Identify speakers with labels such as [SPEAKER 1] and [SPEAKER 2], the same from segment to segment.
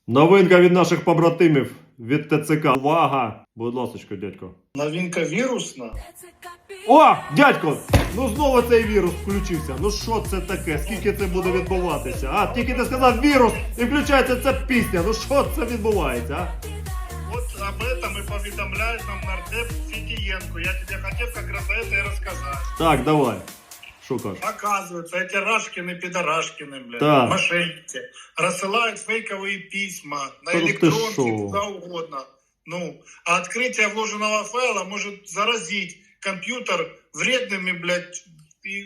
[SPEAKER 1] Новинка від наших побратимів, від ТЦК. Увага! Будь ласочка, дядько.
[SPEAKER 2] Новинка вірусна?
[SPEAKER 1] О, дядько! Ну знову цей вірус включився. Ну що це таке? Скільки це буде відбуватися? А, тільки ти сказав вірус і включається ця пісня. Ну що це відбувається, а?
[SPEAKER 2] Вот об этом и поведомляет нам нардеп Федиенко. Я тебе хотел как раз это и рассказать.
[SPEAKER 1] Так, давай. Що кажеш?
[SPEAKER 2] Оказывается, эти Рашкины, пидорашкины, блядь,
[SPEAKER 1] Так.
[SPEAKER 2] мошенники, рассылают фейковые письма на
[SPEAKER 1] Да ты
[SPEAKER 2] электронке,
[SPEAKER 1] шо?
[SPEAKER 2] куда угодно. Ну, а открытие вложенного файла может заразить компьютер вредными, блядь,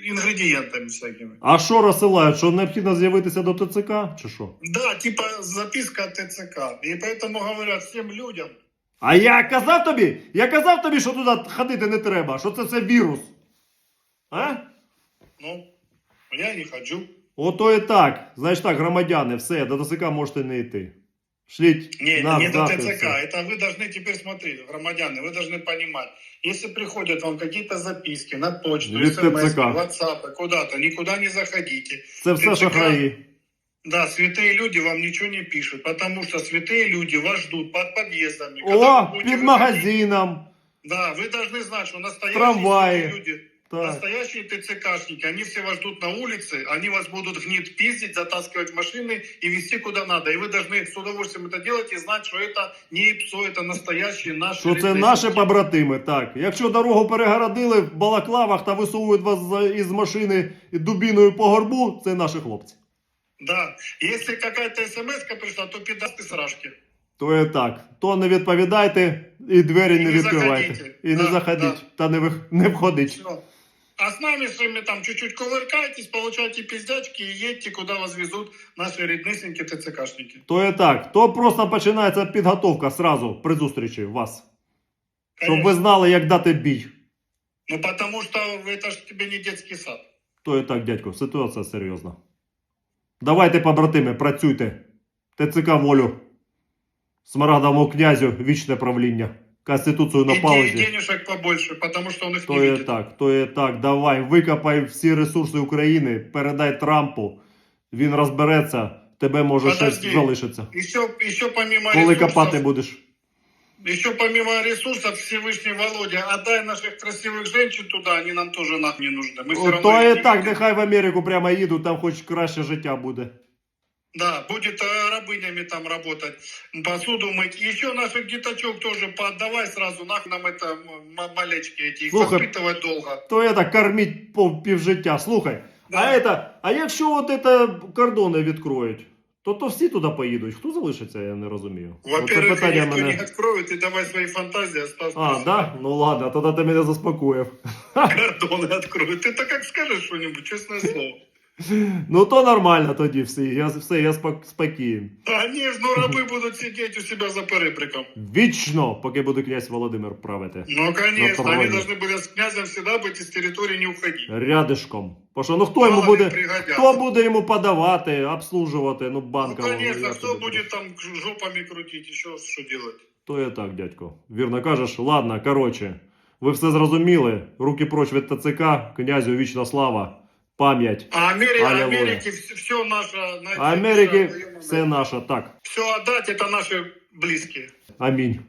[SPEAKER 2] ингредиентами всякими.
[SPEAKER 1] А що розсилають? Що необхідно з'явитися до ТЦК? Чи що?
[SPEAKER 2] Да, типа записка от ТЦК. И поэтому говорят всем людям,
[SPEAKER 1] А я казав тобі, що туди ходити не треба, що це вірус. А?
[SPEAKER 2] ну, я не хочу.
[SPEAKER 1] Ото і так. Знаєш так, громадяни, все, до ТЦК можете не йти. Шліть
[SPEAKER 2] Не,
[SPEAKER 1] нас,
[SPEAKER 2] не до
[SPEAKER 1] дати,
[SPEAKER 2] ТЦК.
[SPEAKER 1] все.
[SPEAKER 2] Это вы должны теперь смотреть, громадяне, вы должны понимать. Если приходят вам какие-то записки на почту,
[SPEAKER 1] Від
[SPEAKER 2] смс,
[SPEAKER 1] ТЦК.
[SPEAKER 2] WhatsApp, куда-то, никуда не заходите.
[SPEAKER 1] Це все
[SPEAKER 2] ТЦК,
[SPEAKER 1] шахраї.
[SPEAKER 2] Да, святые люди вам ничего не пишут, потому что святые люди вас ждут под подъездами.
[SPEAKER 1] О,
[SPEAKER 2] Когда вы будете
[SPEAKER 1] під
[SPEAKER 2] выходить,
[SPEAKER 1] магазином.
[SPEAKER 2] Да, вы должны знать, что настоящие
[SPEAKER 1] Трамвае.
[SPEAKER 2] святые люди,
[SPEAKER 1] Так.
[SPEAKER 2] настоящие ТЦКшники, они все вас ждут на улице, они вас будут гнит пиздить, затаскивать в машины и везти куда надо. И вы должны с удовольствием это делать и знать, что это не ИПСО, это настоящие наши
[SPEAKER 1] Що це
[SPEAKER 2] ріднесенькі.
[SPEAKER 1] наші побратими, так. Якщо дорогу перегородили в балаклавах та висовують вас із машини дубіною по горбу, це наші хлопці.
[SPEAKER 2] Да. Если какая-то смс-ка пришла, то пидасты с Рашки.
[SPEAKER 1] То і так. То не відповідайте і двері
[SPEAKER 2] І
[SPEAKER 1] не
[SPEAKER 2] не
[SPEAKER 1] відкривайте.
[SPEAKER 2] заходіть.
[SPEAKER 1] І не
[SPEAKER 2] Да,
[SPEAKER 1] заходіть,
[SPEAKER 2] да.
[SPEAKER 1] та не входіть.
[SPEAKER 2] Все. А с нами своими там чуть-чуть кувыркайтесь, получайте пиздячки и едьте, куда вас везут наши ріднесенькі ТЦКшники.
[SPEAKER 1] То і так. То просто починається підготовка сразу при зустрічі вас. Щоб ви
[SPEAKER 2] Конечно.
[SPEAKER 1] знали, як дати бій.
[SPEAKER 2] Ну, потому что это ж тебе не детский сад.
[SPEAKER 1] То і так, дядько, ситуація серйозна. Давайте, побратими, працюйте. ТЦК волю. Смарагдовому князю вічне правління. Конституцію на
[SPEAKER 2] И
[SPEAKER 1] паузі.
[SPEAKER 2] денежек побольше, потому что он их не
[SPEAKER 1] То і
[SPEAKER 2] видит.
[SPEAKER 1] так, то і так. Давай, викопай всі ресурси України, передай Трампу. Він розбереться, тебе може щось
[SPEAKER 2] Подожди.
[SPEAKER 1] залишиться.
[SPEAKER 2] Еще помимо
[SPEAKER 1] Коли
[SPEAKER 2] ресурсов,
[SPEAKER 1] копати будеш.
[SPEAKER 2] еще помимо ресурсов, Всевышний Володя, отдай наших красивых женщин туда, они нам тоже нахуй не нужны. Мы все
[SPEAKER 1] О,
[SPEAKER 2] равно
[SPEAKER 1] то
[SPEAKER 2] их
[SPEAKER 1] і
[SPEAKER 2] не
[SPEAKER 1] так,
[SPEAKER 2] видим.
[SPEAKER 1] нехай в Америку прямо їдуть, там хоч краще життя буде.
[SPEAKER 2] Да, будет рабынями там работать, посуду мыть. Еще наших деточок тоже поотдавай сразу, нахуй нам это малечки эти, их
[SPEAKER 1] Слушай,
[SPEAKER 2] воспитывать долго.
[SPEAKER 1] То і так, корміть півжиття. Слухай,
[SPEAKER 2] Да.
[SPEAKER 1] а якщо от це кордони відкроють, то всі туди поїдуть. Хто залишиться, я не розумію. Оце
[SPEAKER 2] Во-первых,
[SPEAKER 1] питання
[SPEAKER 2] никто
[SPEAKER 1] мене.
[SPEAKER 2] не откроет, и давай свои фантазии оставь.
[SPEAKER 1] А, да? Ну ладно, тоді ти мене заспокоїв.
[SPEAKER 2] Кордоны откроют. Ты-то как скажешь что-нибудь, честное слово.
[SPEAKER 1] Ну то нормально тоді я спокійний.
[SPEAKER 2] А не, ну рабы будут сидеть у себя за перебриком.
[SPEAKER 1] Вічно, поки буде князь Володимир правити.
[SPEAKER 2] Ну, конечно,
[SPEAKER 1] На
[SPEAKER 2] они
[SPEAKER 1] троне.
[SPEAKER 2] должны были с князем всегда быть из территории не уходить.
[SPEAKER 1] Рядишком. Бо що, ну хто йому
[SPEAKER 2] Мало
[SPEAKER 1] буде,
[SPEAKER 2] ли пригодяться.
[SPEAKER 1] хто буде йому подавати, обслужувати, ну
[SPEAKER 2] Ну,
[SPEAKER 1] банкового.
[SPEAKER 2] конечно,
[SPEAKER 1] я
[SPEAKER 2] кто
[SPEAKER 1] тобі
[SPEAKER 2] будет там жопами крутить, еще что делать?
[SPEAKER 1] То і так, дядько. Вірно кажеш, ладно, коротше. Ви все зрозуміли, руки проч від ТЦК, князю вічна слава, пам'ять.
[SPEAKER 2] А
[SPEAKER 1] Аллилуйя.
[SPEAKER 2] Америке все наше...
[SPEAKER 1] Америки все наше, так.
[SPEAKER 2] Все отдать, это наши близкие.
[SPEAKER 1] Амінь.